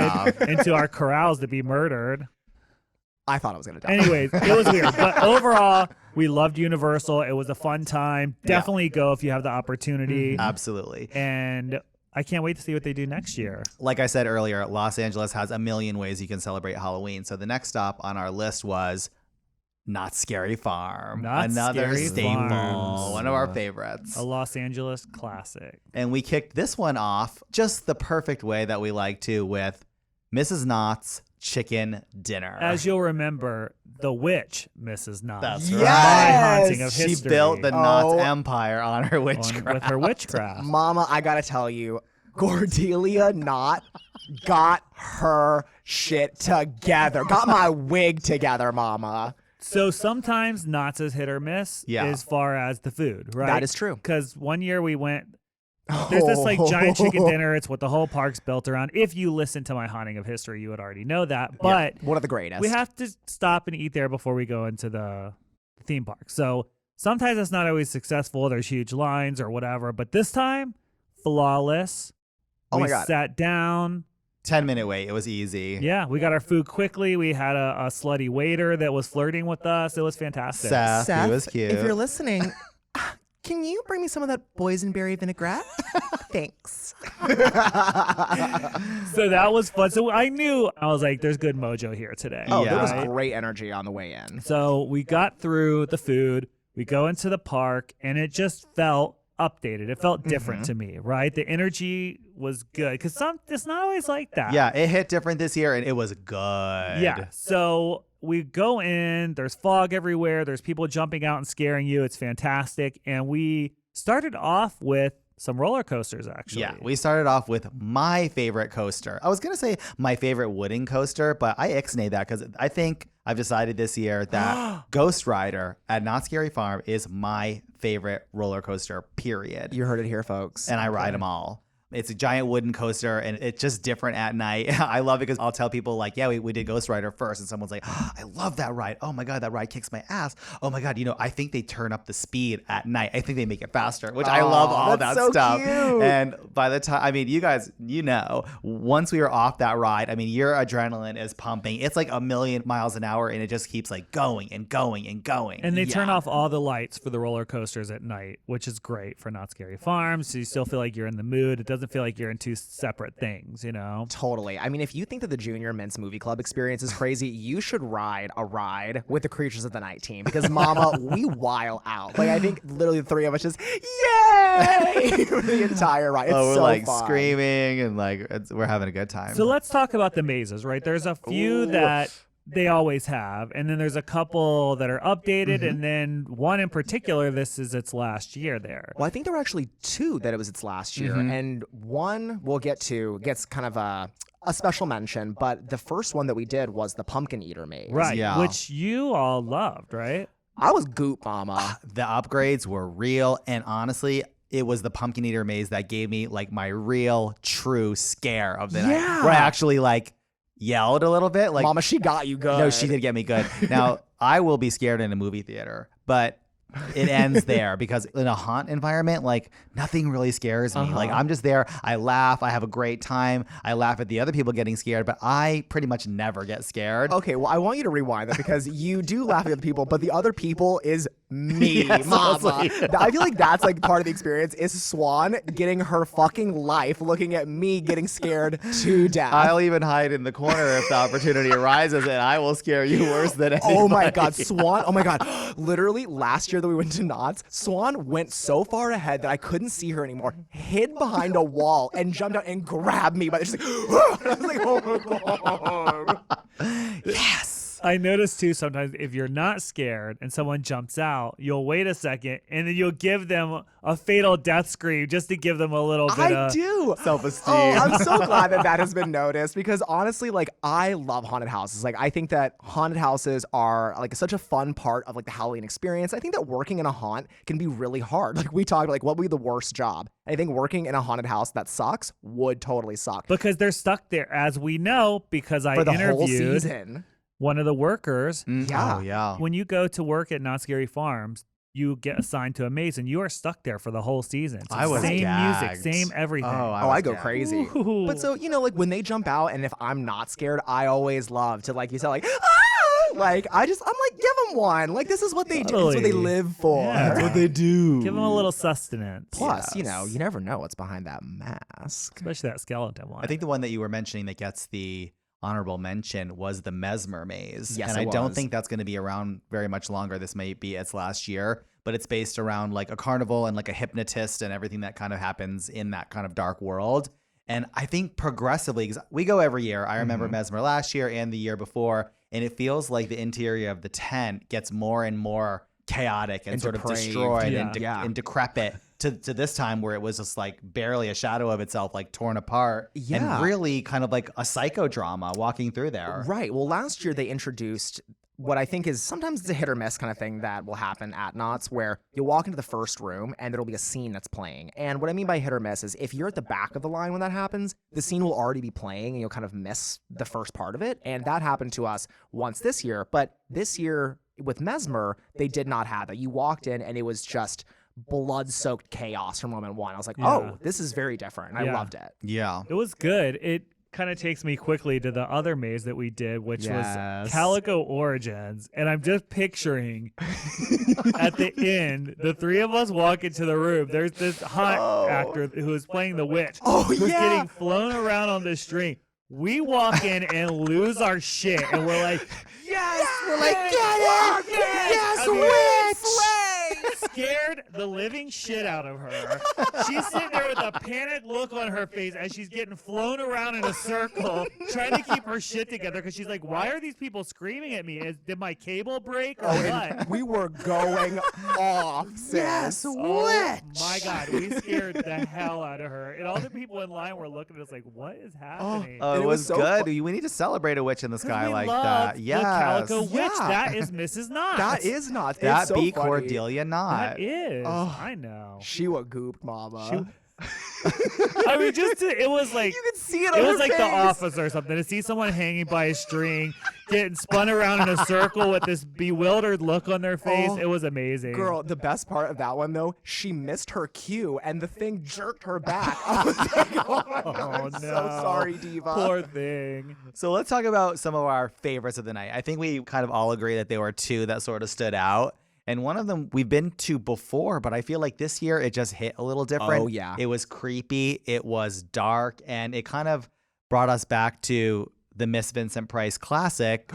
into our corrals to be murdered. I thought I was going to die. Anyways, it was weird. But overall, we loved Universal. It was a fun time. Definitely go if you have the opportunity. Absolutely. And I can't wait to see what they do next year. Like I said earlier, Los Angeles has a million ways you can celebrate Halloween. So the next stop on our list was Not Scary Farm. Not Another Scary staple, Farms. one of our favorites. A Los Angeles classic. And we kicked this one off just the perfect way that we like to with Mrs. Knott's Chicken Dinner. As you'll remember, the witch, Mrs. Knott. That's My right. haunting of She history. built the Knott's Oh. empire on her witchcraft. with her witchcraft. Mama, I gotta tell you, Cordelia Knott got her shit together. Got my wig together, Mama. So sometimes Knott's is hit or miss Yeah. as far as the food, right? That is true. Because one year we went, there's this like giant chicken dinner. It's what the whole park's built around. If you listen to my haunting of history, you would already know that. But One of the greatest. we have to stop and eat there before we go into the theme park. So sometimes it's not always successful. There's huge lines or whatever. But this time, flawless. Oh we my God. sat down, 10-minute wait. It was easy. Yeah, we got our food quickly. We had a slutty waiter that was flirting with us. It was fantastic. Seth, he was cute. if you're listening, can you bring me some of that boysenberry vinaigrette? Thanks. So that was fun. So I was like, there's good mojo here today. Oh, Yeah. there was great energy on the way in. So we got through the food. We go into the park, and it just felt updated. It felt different to me, right? The energy was good because it's not always like that. Yeah, it hit different this year, and it was good. Yeah. So we go in, there's fog everywhere, there's people jumping out and scaring you. It's fantastic. And we started off with some roller coasters, actually. Yeah, we started off with my favorite coaster. I was going to say my favorite wooden coaster, but I ixnayed that because I think I've decided this year that Ghost Rider at Not Scary Farm is my favorite roller coaster, period. You heard it here, folks. And I ride them all. It's a giant wooden coaster, and it's just different at night. I love it because I'll tell people, like, yeah, we did Ghost Rider first, and someone's like, oh, I love that ride. Oh, my God, that ride kicks my ass. Oh, my God, I think they turn up the speed at night. I think they make it faster, which I love all that so stuff. Cute. And by the time, you guys, once we were off that ride, your adrenaline is pumping. It's like 1,000,000 miles an hour, and it just keeps like going and going and going. And they turn off all the lights for the roller coasters at night, which is great for Not Scary Farm. So you still feel like you're in the mood. It doesn't feel like you're in two separate things, Totally. If you think that the Junior Mints Movie Club experience is crazy, you should ride a ride with the Creatures of the Night team because, mama, we while out. Like, I think literally the three of us just, yay! for the entire ride. It's we're so like fun. screaming and we're having a good time. So let's talk about the mazes, right? There's a few that they always have, and then there's a couple that are updated, and then one in particular, this is its last year there. Well, I think there were actually two that it was its last year, and one we'll get to gets kind of a special mention, but the first one that we did was the Pumpkin Eater maze. Right, Yeah. which you all loved, right? I was goop, mama. The upgrades were real, and honestly, it was the Pumpkin Eater maze that gave me like my real, true scare of the night, where I actually yelled a little bit. Like, Mama, she got you good. no, she did get me good. Now, I will be scared in a movie theater, but it ends there because in a haunt environment, nothing really scares me. Like, I'm just there. I laugh. I have a great time. I laugh at the other people getting scared, but I pretty much never get scared. Okay, well, I want you to rewind that because you do laugh at the other people, but the other people is me, Yes, mama. honestly. I feel like that's part of the experience is Swan getting her fucking life looking at me getting scared to death. I'll even hide in the corner if the opportunity arises, and I will scare you worse than anybody. Oh my God, Swan. Oh my God. Literally, last year that we went to Knott's, Swan went so far ahead that I couldn't see her anymore, hid behind a wall, and jumped out and grabbed me. But she's like, I was like, oh my God. Yes. I notice too sometimes if you're not scared and someone jumps out, you'll wait a second and then you'll give them a fatal death scream just to give them a little bit I of do. Self-esteem. Oh, I'm so glad that has been noticed because honestly, I love haunted houses. I think that haunted houses are such a fun part of the Halloween experience. I think that working in a haunt can be really hard. We talked what would be the worst job. I think working in a haunted house that sucks would totally suck. because they're stuck there, as we know, because I For the whole interviewed season. one of the workers. Yeah. Oh, yeah. When you go to work at Not Scary Farms, you get assigned to a maze and you are stuck there for the whole season. It's I the was same gagged. music, same everything. I go crazy. Ooh. But so, when they jump out and if I'm not scared, I always love to, you said, ah! I'm give them one. This is what they do. This is what they Totally. live for. Yeah. That's what they do. Give them a little sustenance. Plus, you never know what's behind that mask. Especially that skeleton one. I think the one that you were mentioning that gets the honorable mention was the Mez Mermaids. Yes, and it I don't was. think that's going to be around very much longer. This may be its last year, but it's based around a carnival and a hypnotist and everything that kind of happens in that kind of dark world. And I think progressively, because we go every year. I remember Mesmer last year and the year before, and it feels like the interior of the tent gets more and more chaotic and sort depraved. of destroyed Yeah. and decrepit to this time where it was just barely a shadow of itself, torn apart. Yeah. And really kind of a psychodrama walking through there. Right. Well, last year they introduced what I think is sometimes it's a hit or miss kind of thing that will happen at Knott's where you'll walk into the first room and there'll be a scene that's playing. And what I mean by hit or miss is if you're at the back of the line when that happens, the scene will already be playing and you'll kind of miss the first part of it. And that happened to us once this year. But this year with Mesmer, they did not have that. You walked in and it was just blood-soaked chaos from moment one. I was like, Yeah. oh, this is very different. And I Yeah. loved it. Yeah. It was good. kind of takes me quickly to the other maze that we did, which Yes. was Calico Origins. And I'm just picturing at the end, the three of us walk into the room. There's this hot actor who is playing the witch who's getting flown around on this string. We walk in and lose our shit. And we're like, Yes, we're like, get it! Yes, witch! Scared the living shit out of her. She's sitting there with a panicked look on her face as she's getting flown around in a circle, trying to keep her shit together because she's like, why are these people screaming at me? Did my cable break or what? We were going off, sis. Yes, Oh witch. my God, we scared the hell out of her. And all the people in line were looking at us like, what is happening? Oh, And it it was was so good. We need to celebrate a witch in the sky We like love that. the Yes. Calico Witch. Yeah. That is Mrs. Knott. That is not. That it's so be funny. Cordelia Knott. That is. Oh. I know. She was gooped, mama. I mean, it was like You could see it it on was her like face. The Office or something. To see someone hanging by a string, getting spun around in a circle with this bewildered look on their face. Oh, It was amazing. Girl, the best part of that one though, she missed her cue and the thing jerked her back. I was like, oh my God, I'm no. so sorry, Diva. Poor thing. So let's talk about some of our favorites of the night. I think we kind of all agree that there were two that sort of stood out. And one of them we've been to before, but I feel like this year it just hit a little different. Oh, yeah. It was creepy, it was dark, and it kind of brought us back to the Miss Vincent Price classic.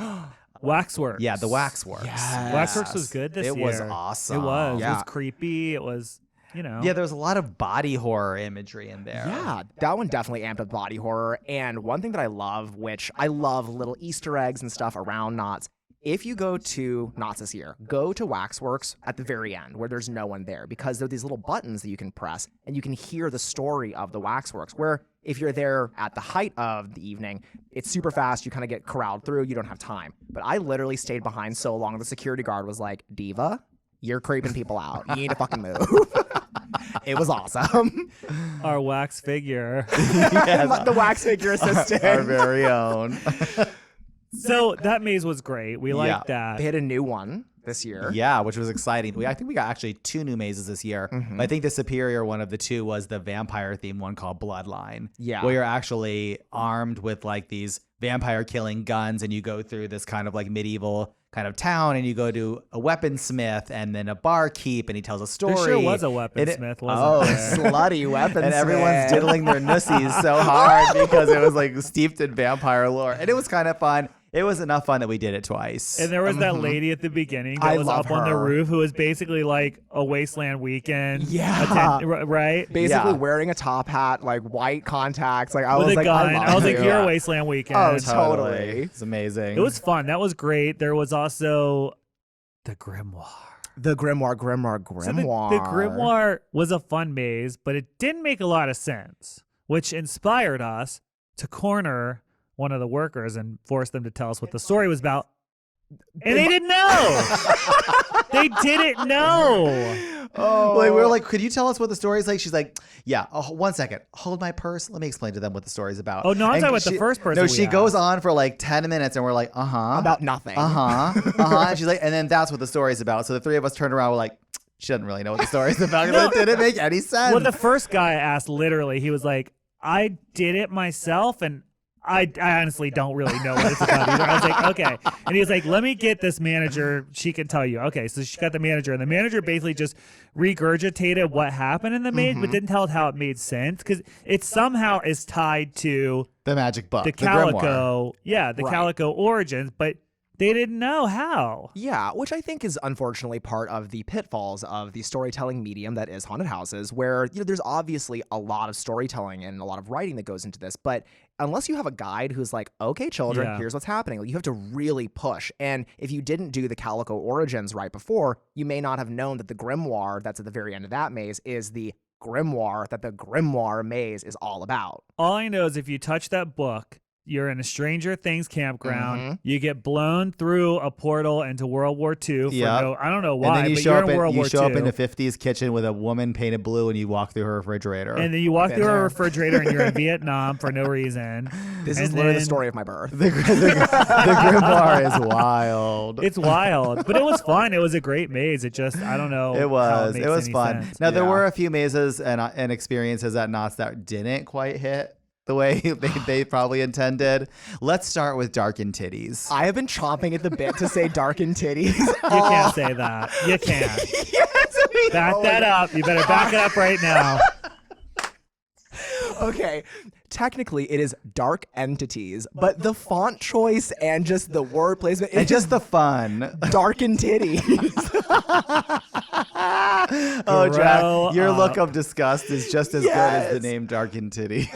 Waxworks. Yeah, the Waxworks. Yes. Waxworks was good this year. It was awesome. It was. It Yeah. was creepy. It was, Yeah, there was a lot of body horror imagery in there. Yeah, that one definitely amped up body horror. And one thing that I love, which I love little Easter eggs and stuff around Knott's. If you go to Knott's this year, go to Waxworks at the very end where there's no one there because there are these little buttons that you can press and you can hear the story of the Waxworks. Where if you're there at the height of the evening, it's super fast. You kind of get corralled through. You don't have time. But I literally stayed behind so long. The security guard was like, Diva, you're creeping people out. You need to fucking move. It was awesome. our wax figure. The wax figure assistant. Our very own. So that maze was great. We liked that. They had a new one this year. Yeah, which was exciting. I think we got actually two new mazes this year. I think the superior one of the two was the vampire themed one called Bloodline. Yeah. Where you're actually armed with like these vampire killing guns and you go through this kind of like medieval kind of town and you go to a weaponsmith and then a barkeep and he tells a story. There sure was a weaponsmith, wasn't there? Slutty weapons. And everyone's diddling their nussies so hard because it was like steeped in vampire lore. And it was kind of fun. It was enough fun that we did it twice. And there was that lady at the beginning that I was love up on the her. roof who was basically like a Wasteland Weekend. Yeah. Right? Basically Yeah. wearing a top hat, like white contacts. Like I With was a like, gun. I I was love like, you. you're a Wasteland Weekend. Oh, totally. It's amazing. It was fun. That was great. There was also the Grimoire. The Grimoire. So the Grimoire was a fun maze, but it didn't make a lot of sense, which inspired us to corner one of the workers and force them to tell us what the story was about. And they didn't know. They didn't know. Oh, like, we were like, could you tell us what the story is like? She's like, yeah, 1 second. Hold my purse. Let me explain to them what the story's about. Oh, no, I'm And talking about the first person No, we she asked. goes on for like 10 minutes and we're like, About nothing. And she's like, and then that's what the story's about. So the three of us turned around. We're like, she doesn't really know what the story's about. It didn't make any sense. Well, the first guy asked literally, he was like, I did it myself and I honestly don't really know what it's about either. I was like, okay. And he was like, let me get this manager. She can tell you. Okay, so she got the manager. And the manager basically just regurgitated what happened in the maze, but didn't tell it how it made sense. Because it somehow is tied to the magic book. the Grimoire. Calico. Yeah, the Right. Calico origins. But they didn't know how. Yeah, which I think is unfortunately part of the pitfalls of the storytelling medium that is haunted houses, where there's obviously a lot of storytelling and a lot of writing that goes into this, but unless you have a guide who's like, okay, children, Yeah. here's what's happening, like, you have to really push. And if you didn't do the Calico origins right before, you may not have known that the grimoire that's at the very end of that maze is the grimoire that the grimoire maze is all about. All I know is if you touch that book, you're in a Stranger Things campground. You get blown through a portal into World War II. Yep. I don't know why, And then you but show you're up in World in, you War show II. up in a 50s kitchen with a woman painted blue and you walk through her refrigerator. And then you walk Been through a there. refrigerator and you're in Vietnam for no reason. This And is literally the then- story of my birth. the grimoire is wild. It's wild, but it was fun. It was a great maze. It just, I don't know. It how was. makes It was any fun. sense. Now there Yeah. were a few mazes and experiences at Knott's that didn't quite hit the way they probably intended. Let's start with darkened titties. I have been chomping at the bit to say darkened titties. You can't say that. You can't. Yes, Back that up. You better back it up right now. Okay, technically it is dark entities, but the font choice and just the word placement And just the fun. darkened titties. Oh, Jack, Grow your up. look of disgust is just as good as the name darkened titty.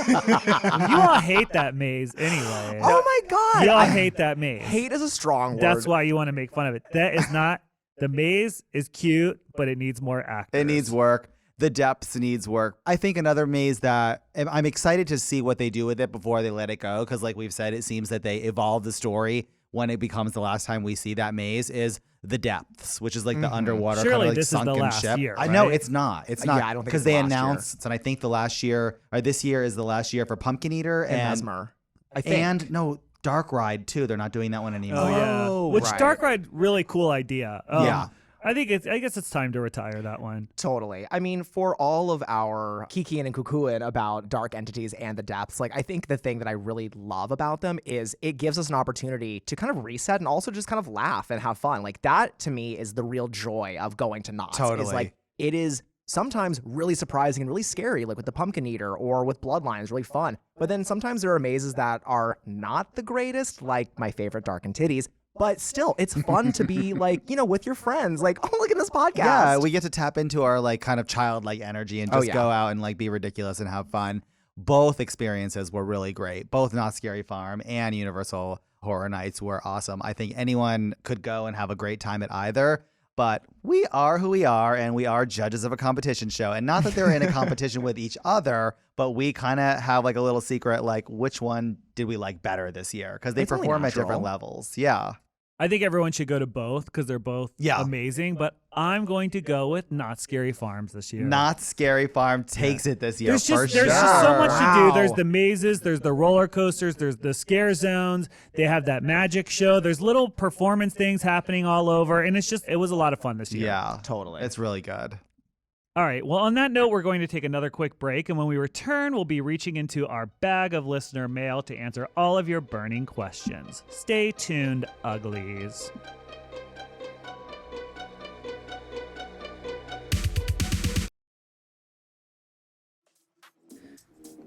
You all hate that maze anyway. Oh my god. You all I hate that maze. hate is a strong word. That's why you want to make fun of it. That is not. The maze is cute, but it needs more actors. It needs work. The depths needs work. I think another maze that I'm excited to see what they do with it before they let it go. Because like we've said, it seems that they evolve the story when it becomes the last time we see that maze is the depths, which is like the underwater Surely kind of like this is the sunken last ship. year, I know right? it's not. It's Yeah, not. I don't think because it's they last year. announced, and I think the last year or this year is the last year for Pumpkin Eater and and Mesmer. I think. and no Dark Ride too. They're not doing that one anymore. Oh yeah. Oh, Which right. Dark Ride, really cool idea. Yeah. I guess it's time to retire that one. Totally. I mean, for all of our kikiing and cuckooing about dark entities and the depths, like I think the thing that I really love about them is it gives us an opportunity to kind of reset and also just kind of laugh and have fun. Like that to me is the real joy of going to Knott's. Totally. Is like it is sometimes really surprising and really scary, like with the Pumpkin Eater or with Bloodline. It's really fun. But then sometimes there are mazes that are not the greatest, like my favorite Dark and Titties. But still, it's fun to be like, with your friends. Like, oh, look at this podcast. Yeah, we get to tap into our like kind of childlike energy and Oh, just yeah. go out and like be ridiculous and have fun. Both experiences were really great. Both Not Scary Farm and Universal Horror Nights were awesome. I think anyone could go and have a great time at either. But we are who we are, and we are judges of a competition show. And not that they're in a competition with each other, but we kind of have like a little secret, like which one did we like better this year? Because they It's only perform at different natural. levels. Yeah. I think everyone should go to both because they're both Yeah. amazing. But I'm going to go with Not Scary Farms this year. Not Scary Farm takes it this year. There's for just so sure. much to Wow. do. There's the mazes, there's the roller coasters, there's the scare zones. They have that magic show. There's little performance things happening all over, and it was a lot of fun this year. Yeah, Totally. It's really good. All right. Well, on that note, we're going to take another quick break, and when we return, we'll be reaching into our bag of listener mail to answer all of your burning questions. Stay tuned, uglies.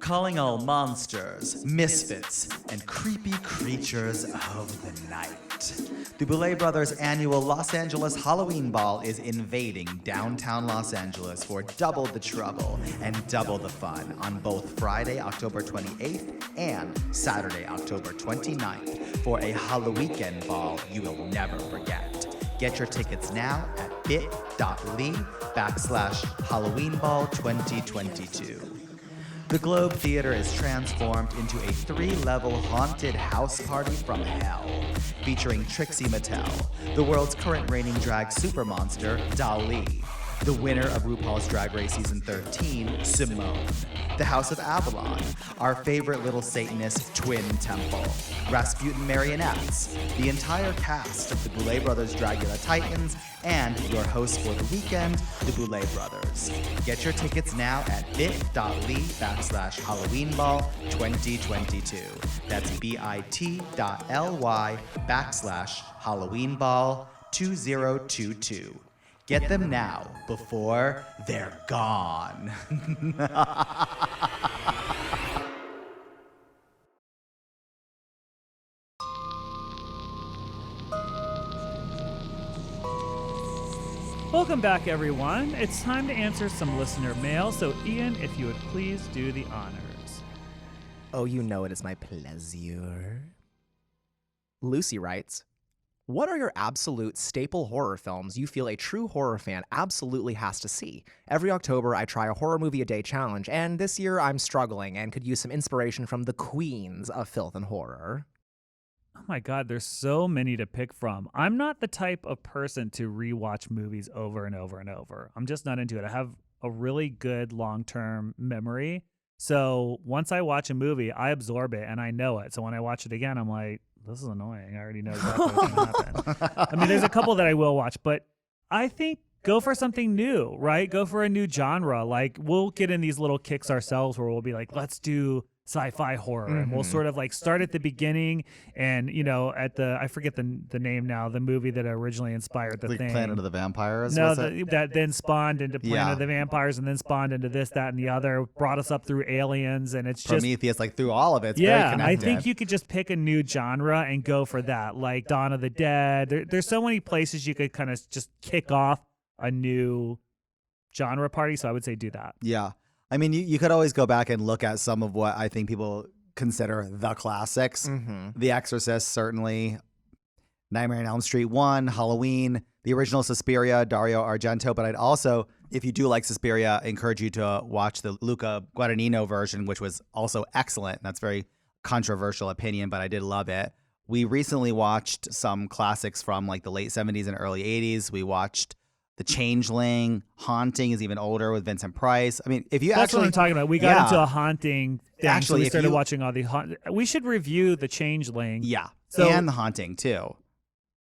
Calling all monsters, misfits, and creepy creatures of the night. The Boulet Brothers' annual Los Angeles Halloween Ball is invading downtown Los Angeles for double the trouble and double the fun on both Friday, October 28th and Saturday, October 29th for a Halloween ball you will never forget. Get your tickets now at bit.ly/HalloweenBall 2022. The Globe Theater is transformed into a 3-level haunted house party from hell, featuring Trixie Mattel, the world's current reigning drag super monster, Dali, the winner of RuPaul's Drag Race Season 13, Simone, the House of Avalon, our favorite little Satanist twin temple, Rasputin marionettes, the entire cast of the Boulet Brothers Dragula Titans, and your hosts for the weekend, the Boulet Brothers. Get your tickets now at bit.ly/HalloweenBall 2022. That's bit.ly/HalloweenBall 2022. Get them now before they're gone. Welcome back, everyone. It's time to answer some listener mail. So, Ian, if you would please do the honors. Oh, you know it is my pleasure. Lucy writes, what are your absolute staple horror films you feel a true horror fan absolutely has to see? Every October, I try a horror movie a day challenge, and this year I'm struggling and could use some inspiration from the queens of filth and horror. Oh my God, there's so many to pick from. I'm not the type of person to rewatch movies over and over and over. I'm just not into it. I have a really good long-term memory. So once I watch a movie, I absorb it and I know it. So when I watch it again, I'm like, this is annoying. I already know exactly what's going to happen. I mean, there's a couple that I will watch, but I think go for something new, right? Go for a new genre. Like we'll get in these little kicks ourselves where we'll be like, let's do sci-fi horror, and we'll sort of like start at the beginning, and at the, I forget the name now, the movie that originally inspired the Like thing. Planet of the Vampires. No, was it? that then spawned into Planet of the Vampires, and then spawned into this, that, and the other. Brought us up through Aliens, and it's just Prometheus, like through all of it. It's very I connected. think you could just pick a new genre and go for that, like Dawn of the Dead. There's so many places you could kind of just kick off a new genre party. So I would say do that. Yeah. I mean, you could always go back and look at some of what I think people consider the classics. The Exorcist, certainly. Nightmare on Elm Street 1, Halloween, the original Suspiria, Dario Argento. But I'd also, if you do like Suspiria, encourage you to watch the Luca Guadagnino version, which was also excellent. That's very controversial opinion, but I did love it. We recently watched some classics from like the late 70s and early 80s. We watched The Changeling. Haunting is even older with Vincent Price. I mean, if you That's actually, what I'm talking about. We got into a haunting thing. Actually, so we if started you- watching all the we should review The Changeling. yeah, So- and The Haunting too.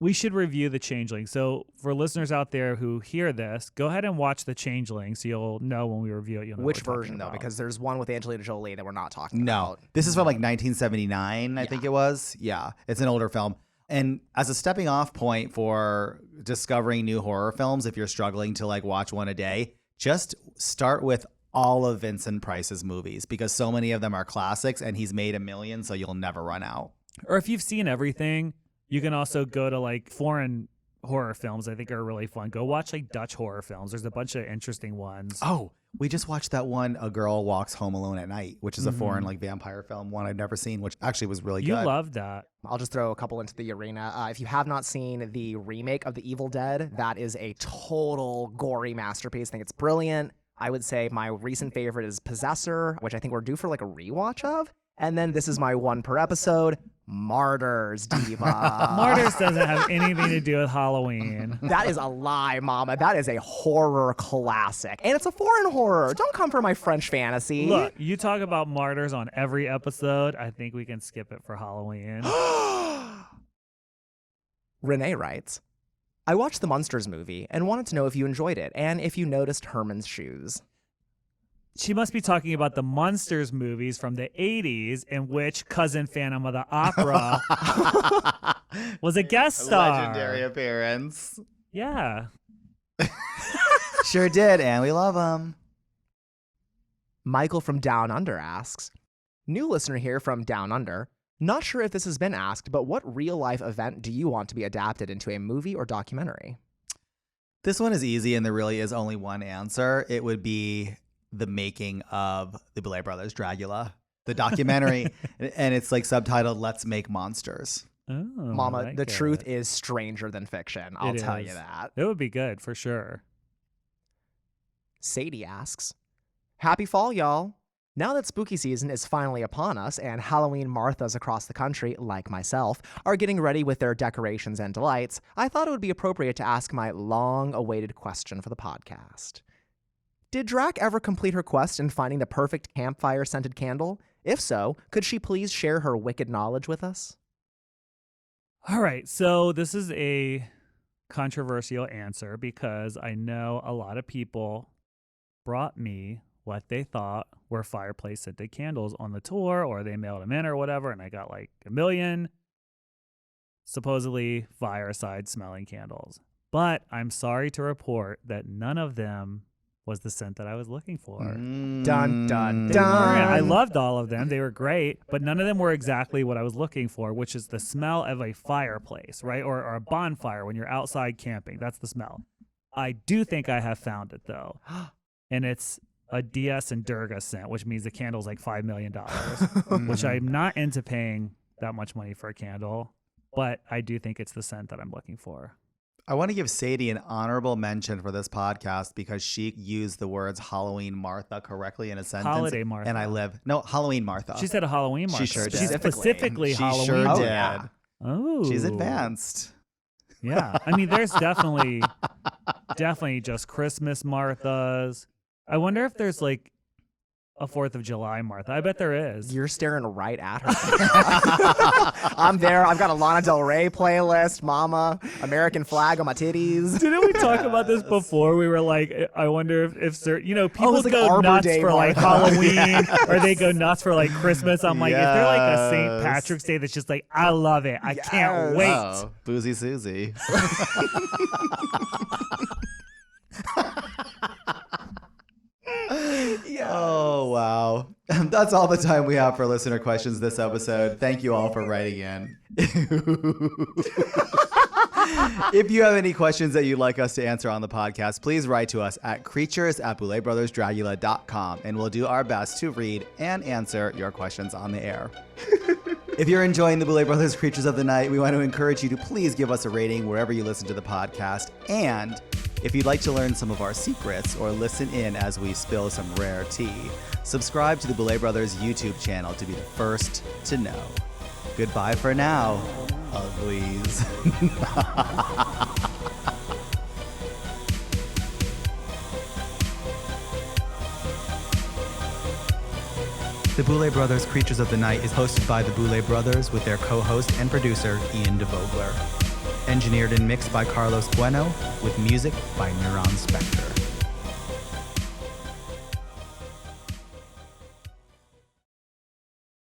We should review The Changeling. So for listeners out there who hear this, go ahead and watch The Changeling so you'll know when we review it. You'll know Which what we're version, talking though? about. Because there's one with Angelina Jolie that we're not talking No, about. this is from like 1979, I think it was. Yeah, it's an older film. And as a stepping off point for discovering new horror films, if you're struggling to like watch one a day, just start with all of Vincent Price's movies because so many of them are classics and he's made a million, so you'll never run out. Or if you've seen everything, you can also go to like foreign horror films. I think are really fun. Go watch like Dutch horror films. There's a bunch of interesting ones. Oh, we just watched that one, A Girl Walks Home Alone at Night, which is a foreign like vampire film, one I've never seen, which actually was really You good. loved that. I'll just throw a couple into the arena. If you have not seen the remake of The Evil Dead, that is a total gory masterpiece. I think it's brilliant. I would say my recent favorite is Possessor, which I think we're due for like a rewatch of. And then this is my one per episode, Martyrs, Diva. Martyrs doesn't have anything to do with Halloween. That is a lie, Mama. That is a horror classic. And it's a foreign horror. Don't come for my French fantasy. Look, you talk about Martyrs on every episode. I think we can skip it for Halloween. Renee writes, I watched the Munsters movie and wanted to know if you enjoyed it and if you noticed Herman's shoes. She must be talking about the Munsters movies from the 80s in which Cousin Phantom of the Opera was a guest star. Legendary appearance. Yeah. Sure did, and we love him. Michael from Down Under asks, new listener here from Down Under. Not sure if this has been asked, but what real-life event do you want to be adapted into a movie or documentary? This one is easy, and there really is only one answer. It would be the making of the Boulet Brothers Dragula, the documentary, and it's like subtitled "Let's Make Monsters." Oh, Mama, I like the it. truth is stranger than fiction. I'll It tell you is. that. It would be good for sure. Sadie asks, happy fall, y'all. Now that spooky season is finally upon us and Halloween Marthas across the country, like myself, are getting ready with their decorations and delights, I thought it would be appropriate to ask my long-awaited question for the podcast. Did Drac ever complete her quest in finding the perfect campfire-scented candle? If so, could she please share her wicked knowledge with us? All right. So this is a controversial answer because I know a lot of people brought me what they thought were fireplace scented candles on the tour, or they mailed them in or whatever, and I got like a million supposedly fireside smelling candles. But I'm sorry to report that none of them was the scent that I was looking for. Dun, dun, They weren't. I dun. loved all of them. They were great, but none of them were exactly what I was looking for, which is the smell of a fireplace, right? Or a bonfire when you're outside camping. That's the smell. I do think I have found it, though. And it's a DS and Durga scent, which means the candle's like $5 million, which I'm not into paying that much money for a candle, but I do think it's the scent that I'm looking for. I want to give Sadie an honorable mention for this podcast because she used the words Halloween Martha correctly in a sentence. Holiday Martha. And Halloween Martha. She said a Halloween She Martha. sure did. She's specifically She Halloween. sure Martha. did. yeah. Oh, She's advanced. Yeah, I mean, there's definitely just Christmas Marthas. I wonder if there's like a 4th of July, Martha. I bet there is. You're staring right at her. I'm there. I've got a Lana Del Rey playlist, mama, American flag on my titties. Didn't we talk about this before? We were like, I wonder if certain, people it's like go Arbor nuts Day, for like Martha. Halloween or they go nuts for like Christmas. I'm like, is there like a St. Yes. Patrick's Day that's just like, I love it. I can't Yes. wait. Oh, Boozy Susie. Oh, wow. That's all the time we have for listener questions this episode. Thank you all for writing in. If you have any questions that you'd like us to answer on the podcast, please write to us at creatures@bouletbrothersdragula.com, and we'll do our best to read and answer your questions on the air. If you're enjoying the Boulet Brothers Creatures of the Night, we want to encourage you to please give us a rating wherever you listen to the podcast. And if you'd like to learn some of our secrets or listen in as we spill some rare tea, subscribe to the Boulet Brothers YouTube channel to be the first to know. Goodbye for now, uglies. The Boulet Brothers Creatures of the Night is hosted by the Boulet Brothers with their co-host and producer, Ian DeVogler. Engineered and mixed by Carlos Bueno, with music by Neuron Spector.